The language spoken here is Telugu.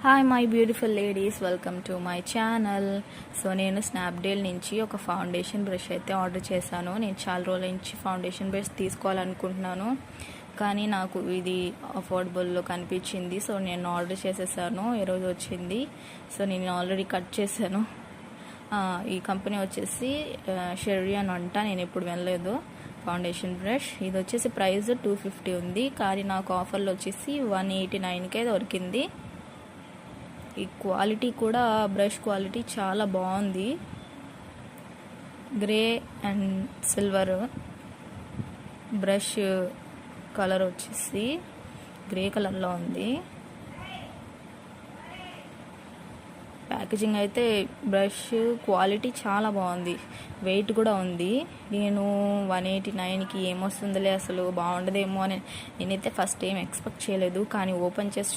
Hi my beautiful ladies, welcome to my channel. So నేను స్నాప్డీల్ నుంచి ఒక ఫౌండేషన్ బ్రష్ అయితే ఆర్డర్ చేశాను. నేను చాలా రోజుల నుంచి ఫౌండేషన్ బ్రష్ తీసుకోవాలనుకుంటున్నాను, కానీ నాకు ఇది అఫోర్డబుల్లో కనిపించింది. సో నేను ఆర్డర్ చేసేసాను, ఈరోజు వచ్చింది. సో నేను ఆల్రెడీ కట్ చేశాను. ఈ కంపెనీ వచ్చేసి షెర్రీ అని అంట, నేను ఎప్పుడు వెళ్ళలేదు. ఫౌండేషన్ బ్రష్ ఇది వచ్చేసి ప్రైస్ 250 ఉంది, కానీ నాకు ఆఫర్లో వచ్చేసి 189కే దొరికింది. ఈ క్వాలిటీ కూడా, బ్రష్ క్వాలిటీ చాలా బాగుంది. Grey and silver brush colour వచ్చేసి గ్రే కలర్లో ఉంది. ప్యాకేజింగ్ అయితే బ్రష్ క్వాలిటీ చాలా బాగుంది, వెయిట్ కూడా ఉంది. నేను 189కి ఏమొస్తుందిలే, అసలు బాగుండదేమో అని నేనైతే ఫస్ట్ ఏం ఎక్స్పెక్ట్ చేయలేదు, కానీ ఓపెన్ చేసి